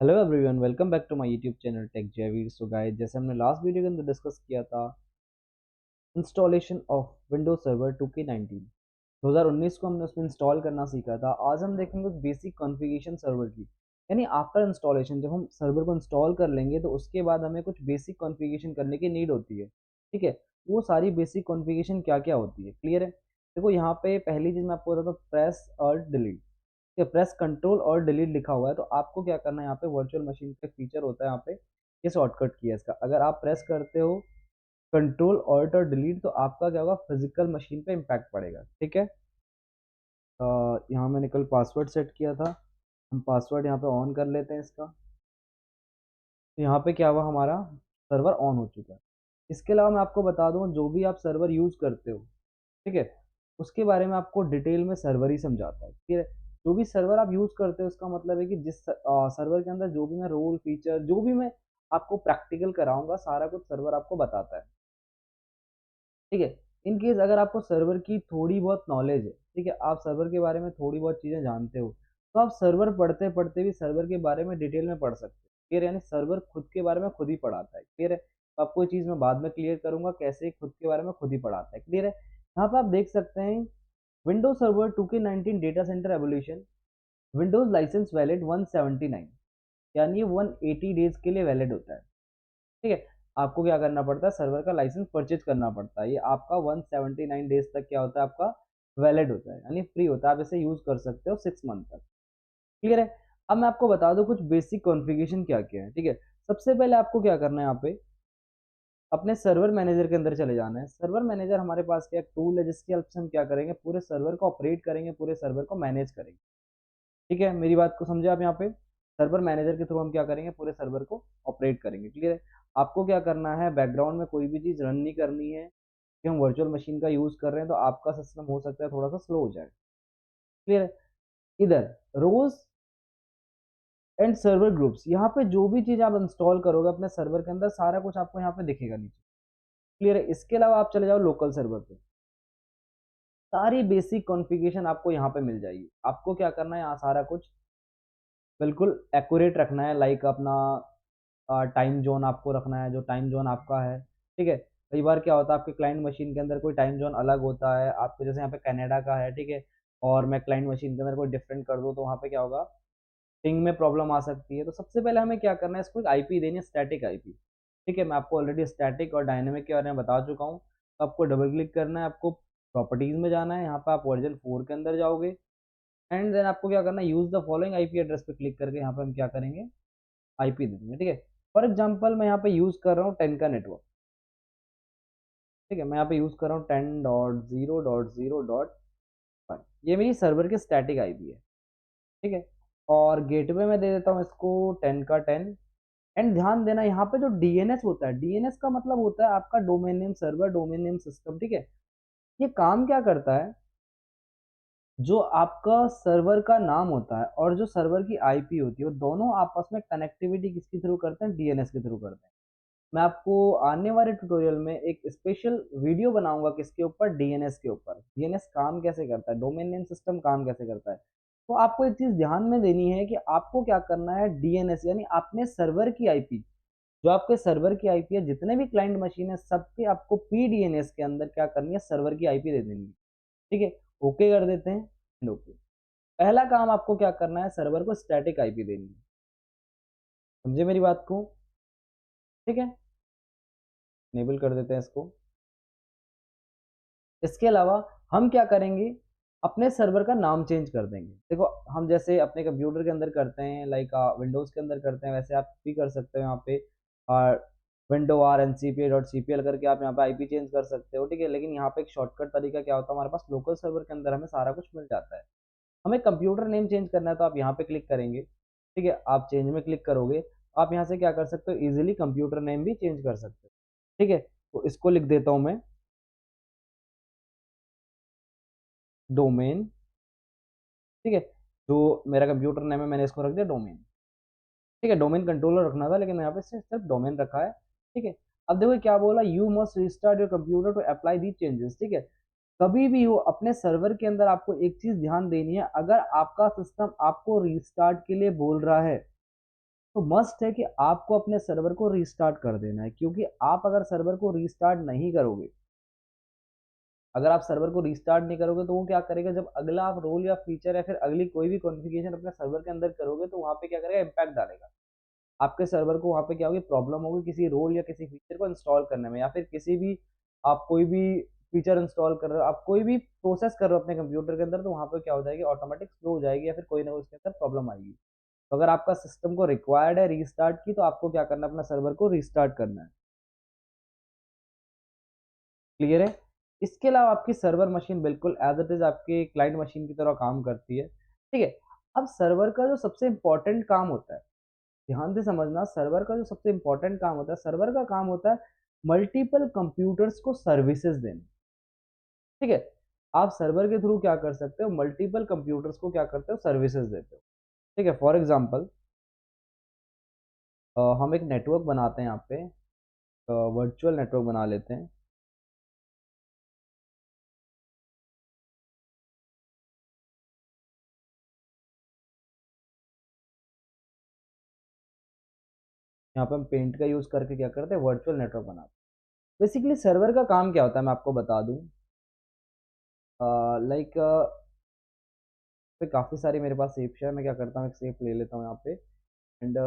Hello everyone, welcome back to my YouTube channel Tech Jayveer. So guys, जैसे हमने last video के अंदर discuss किया था installation of Windows server 2K19 2019 को हमने उसमें इंस्टॉल करना सीखा था। आज हम देखेंगे कुछ बेसिक कॉन्फ़िगरेशन सर्वर की, यानी आफ्टर इंस्टॉलेशन जब हम सर्वर को इंस्टॉल कर लेंगे तो उसके बाद हमें कुछ बेसिक कॉन्फ़िगरेशन करने की नीड होती है। ठीक है, वो सारी बेसिक कॉन्फ़िगरेशन क्या क्या होती है, क्लियर है? देखो यहाँ पे पहली चीज़ मैं आपको बताता हूँ, प्रेस और डिलीट। प्रेस कंट्रोल और डिलीट लिखा हुआ है तो आपको क्या करना है, यहाँ पे वर्चुअल मशीन का फीचर होता है, यहाँ पे ये शॉर्टकट की है इसका। अगर आप प्रेस करते हो कंट्रोल ऑल्ट और डिलीट तो आपका क्या होगा, फिजिकल मशीन पे इम्पैक्ट पड़ेगा। ठीक है, यहाँ मैंने कल पासवर्ड सेट किया था, हम पासवर्ड यहाँ पे ऑन कर लेते हैं इसका। तो यहाँ पे क्या हुआ, हमारा सर्वर ऑन हो चुका है। इसके अलावा मैं आपको बता दूँ, जो भी आप सर्वर यूज़ करते हो, ठीक है, उसके बारे में आपको डिटेल में सर्वर ही समझाता है। ठीक है, जो भी सर्वर आप यूज़ करते हो उसका मतलब है कि जिस सर्वर के अंदर जो भी मैं रोल फीचर जो भी मैं आपको प्रैक्टिकल कराऊंगा सारा कुछ सर्वर आपको बताता है। ठीक है, इन केस अगर आपको सर्वर की थोड़ी बहुत नॉलेज है, ठीक है, आप सर्वर के बारे में थोड़ी बहुत चीज़ें जानते हो, तो आप सर्वर पढ़ते पढ़ते भी सर्वर के बारे में डिटेल में पढ़ सकते हो। क्लियर, यानी सर्वर खुद के बारे में खुद ही पढ़ाता है। क्लियर है, तो आपको ये चीज़ मैं बाद में क्लियर करूंगा कैसे खुद के बारे में खुद ही पढ़ाता है। क्लियर है, यहाँ पे आप देख सकते हैं Windows server 2K19 data centre evolution, Windows licence valid 179, यानी ये 180 डेज के लिए वैलिड होता है। ठीक है, आपको क्या करना पड़ता है, सर्वर का लाइसेंस परचेज करना पड़ता है। ये आपका 179 डेज तक क्या होता है, आपका वैलिड होता है, यानी फ्री होता है, आप इसे यूज कर सकते हो 6 मंथ तक। क्लियर है, अब मैं आपको बता दूं कुछ बेसिक कॉन्फ़िगरेशन क्या क्या है। ठीक है, सबसे पहले आपको क्या करना है, यहाँ पे अपने सर्वर मैनेजर के अंदर चले जाना है। सर्वर मैनेजर हमारे पास क्या टूल है जिसकी हेल्प से हम क्या करेंगे, पूरे सर्वर को ऑपरेट करेंगे, पूरे सर्वर को मैनेज करेंगे। ठीक है, मेरी बात को समझे आप? यहाँ पे सर्वर मैनेजर के थ्रू हम क्या करेंगे, पूरे सर्वर को ऑपरेट करेंगे। क्लियर है, आपको क्या करना है, बैकग्राउंड में कोई भी चीज़ रन नहीं करनी है कि हम वर्चुअल मशीन का यूज़ कर रहे हैं तो आपका सिस्टम हो सकता है थोड़ा सा स्लो हो जाए। क्लियर है, इधर रोज एंड सर्वर ग्रुप्स, यहाँ पे जो भी चीज़ आप इंस्टॉल करोगे अपने सर्वर के अंदर सारा कुछ आपको यहाँ पे दिखेगा नीचे। क्लियर है, इसके अलावा आप चले जाओ लोकल सर्वर पे, सारी बेसिक कॉन्फ़िगरेशन आपको यहाँ पे मिल जाएगी। आपको क्या करना है, यहाँ सारा कुछ बिल्कुल एक्यूरेट रखना है, लाइक अपना टाइम जोन आपको रखना है, जो टाइम जोन आपका है। ठीक है, कई बार क्या होता है आपके क्लाइंट मशीन के अंदर कोई टाइम जोन अलग होता है आपको, जैसे यहाँ पे कनाडा का है, ठीक है, और मैं क्लाइंट मशीन के अंदर कोई डिफरेंट कर दूँ तो वहाँ पे क्या होगा, पिंग में प्रॉब्लम आ सकती है। तो सबसे पहले हमें क्या करना है, इसको एक आईपी देनी है, स्टैटिक आईपी। ठीक है, मैं आपको ऑलरेडी स्टैटिक और डायनेमिक के बारे में बता चुका हूँ। तो आपको डबल क्लिक करना है, आपको प्रॉपर्टीज में जाना है, यहाँ पे आप वर्जन 4 के अंदर जाओगे, एंड देन आपको क्या करना है, use the following IP address पे क्लिक करके यहाँ पे हम क्या करेंगे, आईपी दे देंगे। ठीक है, फॉर एग्जाम्पल मैं यहाँ पे यूज कर रहा हूँ 10 का नेटवर्क। ठीक है, मैं यहाँ पे यूज कर रहा हूँ 10.0.0.1, ये मेरी सर्वर की स्टैटिक आईपी है। ठीक है, और गेटवे में दे देता हूँ इसको 10 का 10। एंड ध्यान देना, यहाँ पे जो डीएनएस होता है, डीएनएस का मतलब होता है आपका domain name server, domain name system. ठीक है, ये काम क्या करता है, जो आपका सर्वर का नाम होता है और जो सर्वर की आईपी होती है वो दोनों आपस में कनेक्टिविटी किसके थ्रू करते हैं, डीएनएस के थ्रू करते हैं। मैं आपको आने वाले ट्यूटोरियल में एक स्पेशल वीडियो बनाऊंगा किसके ऊपर, डीएनएस के ऊपर, डीएनएस काम कैसे करता है, डोमेन नेम सिस्टम काम कैसे करता है। तो आपको एक चीज ध्यान में देनी है कि आपको क्या करना है, डीएनएस यानी अपने सर्वर की आईपी, जो आपके सर्वर की आईपी है, जितने भी क्लाइंट मशीन है सबके आपको पीडीएनएस के अंदर क्या करनी है, सर्वर की आईपी दे देनी है। ठीक है, ओके कर देते हैं, ओके। पहला काम आपको क्या करना है, सर्वर को स्टैटिक आईपी देनी है। समझे मेरी बात को? ठीक है, इनेबल कर देते हैं इसको। इसके अलावा हम क्या करेंगे, अपने सर्वर का नाम चेंज कर देंगे। देखो, हम जैसे अपने कंप्यूटर के अंदर करते हैं, लाइक विंडोज के अंदर करते हैं, वैसे आप भी कर सकते हो। यहाँ पे window R N C P dot C P L करके आप यहाँ पे आईपी चेंज कर सकते हो। ठीक है, लेकिन यहाँ पे एक शॉर्टकट तरीका क्या होता है, हमारे पास लोकल सर्वर के अंदर हमें सारा कुछ मिल जाता है। हमें कंप्यूटर नेम चेंज करना है तो आप यहाँ पे क्लिक करेंगे। ठीक है, आप चेंज में क्लिक करोगे, आप यहाँ से क्या कर सकते हो, इजिली कंप्यूटर नेम भी चेंज कर सकते हो। ठीक है, तो इसको लिख देता हूँ मैं, डोमेन। ठीक है, जो मेरा कंप्यूटर नेम है मैंने इसको रख दिया डोमेन। ठीक है, डोमेन कंट्रोलर रखना था लेकिन यहाँ पे सिर्फ डोमेन रखा है। ठीक है, अब देखो क्या बोला, you must restart your computer to apply the changes. ठीक है, कभी भी हो अपने सर्वर के अंदर आपको एक चीज ध्यान देनी है, अगर आपका सिस्टम आपको रिस्टार्ट के लिए बोल रहा है तो मस्ट है कि आपको अपने सर्वर को रीस्टार्ट कर देना है, क्योंकि आप अगर सर्वर को रीस्टार्ट नहीं करोगे, अगर आप सर्वर को रीस्टार्ट नहीं करोगे तो वो क्या करेगा, जब अगला आप रोल या फीचर या फिर अगली कोई भी कॉन्फ़िगरेशन अपने सर्वर के अंदर करोगे तो वहाँ पे क्या करेगा, इम्पैक्ट डालेगा आपके सर्वर को। वहाँ पे क्या होगी, प्रॉब्लम होगी किसी रोल या किसी फीचर को इंस्टॉल करने में, या फिर किसी भी आप कोई भी फीचर इंस्टॉल कर रहे हो, आप कोई भी प्रोसेस कर रहे हो अपने कंप्यूटर के अंदर, तो वहाँ पे क्या हो जाएगी, ऑटोमेटिक स्लो हो जाएगी या फिर कोई ना कोई उसके अंदर प्रॉब्लम आएगी। तो अगर आपका सिस्टम को रिक्वायर्ड है रीस्टार्ट की, तो आपको क्या करना है, अपना सर्वर को रीस्टार्ट करना है। क्लियर है? इसके अलावा आपकी सर्वर मशीन बिल्कुल एज इट इज आपके क्लाइंट मशीन की तरह काम करती है। ठीक है। अब सर्वर का जो सबसे इंपॉर्टेंट काम होता है, ध्यान से समझना, सर्वर का जो सबसे इंपॉर्टेंट काम होता है, सर्वर का काम होता है मल्टीपल कंप्यूटर्स को सर्विसेज देना। ठीक है। आप सर्वर के थ्रू क्या कर सकते हो, मल्टीपल कंप्यूटर्स को क्या करते हो, सर्विसेज देते हो। ठीक है। फॉर एग्जाम्पल हम एक नेटवर्क बनाते हैं यहाँ पे, वर्चुअल नेटवर्क बना लेते हैं। यहाँ पे हम पेंट का यूज करके क्या करते हैं, वर्चुअल नेटवर्क बनाते हैं। बेसिकली सर्वर का काम क्या होता है मैं आपको बता दूं। लाइक पे काफ़ी सारी मेरे पास सेप्स है, मैं क्या करता हूँ, एक सेप ले लेता हूँ यहाँ पे। एंड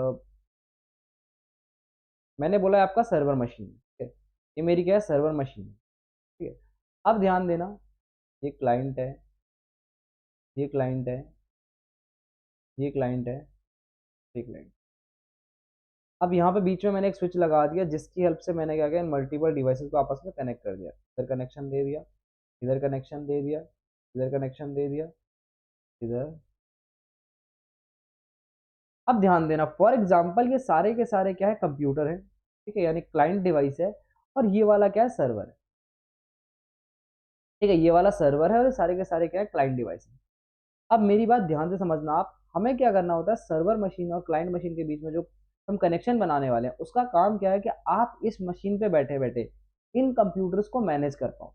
मैंने बोला है आपका सर्वर मशीन, ठीक है, ये मेरी क्या है, सर्वर मशीन, ठीक है। अब ध्यान देना, ये क्लाइंट है, ये क्लाइंट है, ये क्लाइंट है, ये क्लाइंट। अब यहाँ पे बीच में मैंने एक स्विच लगा दिया, जिसकी हेल्प से मैंने क्या किया, मल्टीपल डिवाइसेस को आपस में कनेक्ट कर दिया। इधर कनेक्शन दे दिया, इधर कनेक्शन दे दिया, इधर कनेक्शन दे दिया, इधर। अब ध्यान देना, फॉर एग्जाम्पल ये सारे के सारे क्या है, कंप्यूटर है, ठीक है, यानी क्लाइंट डिवाइस है, और ये वाला क्या है, सर्वर है। ठीक है, ये वाला सर्वर है और ये सारे के सारे क्या है, क्लाइंट डिवाइस है। अब मेरी बात ध्यान से समझना आप, हमें क्या करना होता है, सर्वर मशीन और क्लाइंट मशीन के बीच में जो हम कनेक्शन बनाने वाले हैं, उसका काम क्या है कि आप इस मशीन पे बैठे बैठे इन कंप्यूटर्स को मैनेज कर पाओ।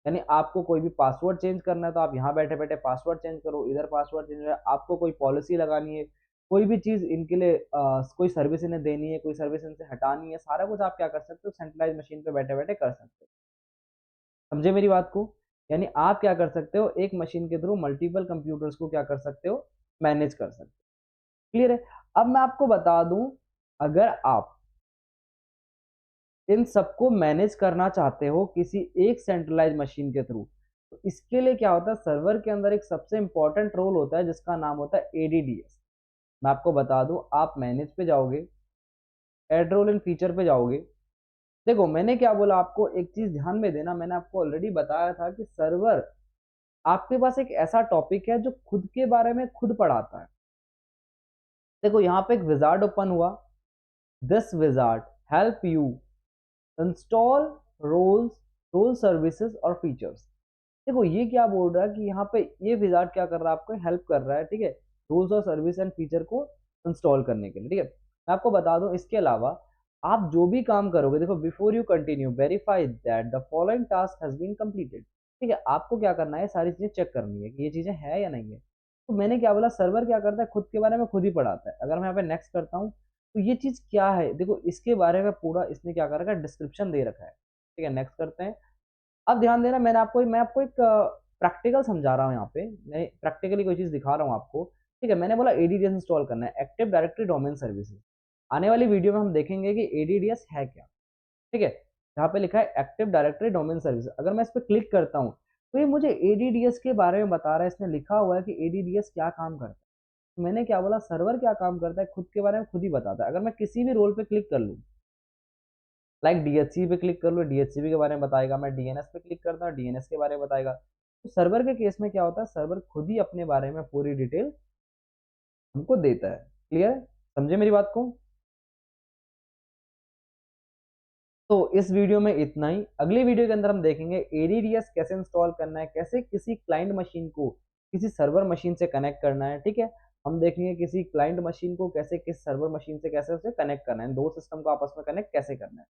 यानी आपको कोई भी पासवर्ड चेंज करना है तो आप यहाँ बैठे बैठे पासवर्ड चेंज करो, इधर पासवर्ड चेंज है, आपको कोई पॉलिसी लगानी है, कोई भी चीज़ इनके लिए कोई सर्विस इन्हें देनी है, कोई सर्विस इनसे हटानी है, सारा कुछ आप क्या कर सकते हो, सेंट्रलाइज मशीन पे बैठे बैठे कर सकते हो। समझे मेरी बात को? यानी आप क्या कर सकते हो, एक मशीन के थ्रू मल्टीपल कंप्यूटर्स को क्या कर सकते हो, मैनेज कर सकते हो। क्लियर है? अब मैं आपको बता दूं, अगर आप इन सबको मैनेज करना चाहते हो किसी एक सेंट्रलाइज मशीन के थ्रू, तो इसके लिए क्या होता है, सर्वर के अंदर एक सबसे इंपॉर्टेंट रोल होता है जिसका नाम होता है एडीडीएस। मैं आपको बता दूं, आप मैनेज पे जाओगे, एड रोल एंड फीचर पे जाओगे। देखो मैंने क्या बोला आपको, एक चीज ध्यान में देना, मैंने आपको ऑलरेडी बताया था कि सर्वर आपके पास एक ऐसा टॉपिक है जो खुद के बारे में खुद पढ़ाता है। देखो यहाँ पे एक विजार्ड ओपन हुआ, this wizard help you install roles, role services और फीचर्स। देखो ये क्या बोल रहा है कि यहाँ पे ये विजार्ड क्या कर रहा है, आपको हेल्प कर रहा है, ठीक है, रूल्स और सर्विस एंड फीचर को इंस्टॉल करने के लिए। ठीक है, मैं आपको बता दूं, इसके अलावा आप जो भी काम करोगे, देखो before you continue verify that the following task has been completed. ठीक है, आपको क्या करना है, सारी चीजें चेक करनी है कि ये चीजें है या नहीं है। तो मैंने क्या बोला, सर्वर क्या करता है, खुद के बारे में खुद ही पढ़ाता है। अगर मैं यहाँ पे नेक्स्ट करता हूँ, तो ये चीज क्या है, देखो इसके बारे में पूरा इसने क्या कर रखा है, डिस्क्रिप्शन दे रखा है। ठीक है, नेक्स्ट करते हैं। अब ध्यान देना, मैं आपको एक प्रैक्टिकल समझा रहा हूँ यहाँ पे, मैं प्रैक्टिकली कोई चीज़ दिखा रहा हूँ आपको। ठीक है, मैंने बोला एडीडीएस इंस्टॉल करना है, एक्टिव डायरेक्टरी डोमेन सर्विसेज। आने वाली वीडियो में हम देखेंगे कि एडीडीएस है क्या। ठीक है, यहाँ पे लिखा है एक्टिव डायरेक्टरी डोमेन सर्विस। अगर मैं इस पर क्लिक करता हूँ तो ये मुझे एडीडीएस के बारे में बता रहा है, इसने लिखा हुआ है कि एडीडीएस क्या काम करता है। तो मैंने क्या बोला, सर्वर क्या काम करता है, खुद के बारे में खुद ही बताता है। अगर मैं किसी भी रोल पे क्लिक कर लूँ, लाइक डीएचसी पे क्लिक कर लो, डीएचसीपी के बारे में बताएगा, मैं डीएनएस पे क्लिक करता हूँ, डीएनएस के बारे में बताएगा। तो सर्वर के केस में क्या होता है, सर्वर खुद ही अपने बारे में पूरी डिटेल हमको देता है। क्लियर है? समझे मेरी बात को? तो इस वीडियो में इतना ही। अगली वीडियो के अंदर हम देखेंगे एडीडीएस कैसे इंस्टॉल करना है, कैसे किसी क्लाइंट मशीन को किसी सर्वर मशीन से कनेक्ट करना है। ठीक है, हम देखेंगे किसी क्लाइंट मशीन को कैसे किस सर्वर मशीन से कैसे उसे कनेक्ट करना है, दो सिस्टम को आपस में कनेक्ट कैसे करना है।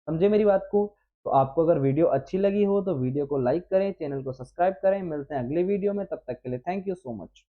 समझे मेरी बात को? तो आपको अगर वीडियो अच्छी लगी हो तो वीडियो को लाइक करें, चैनल को सब्सक्राइब करें। मिलते हैं अगले वीडियो में, तब तक के लिए थैंक यू सो मच।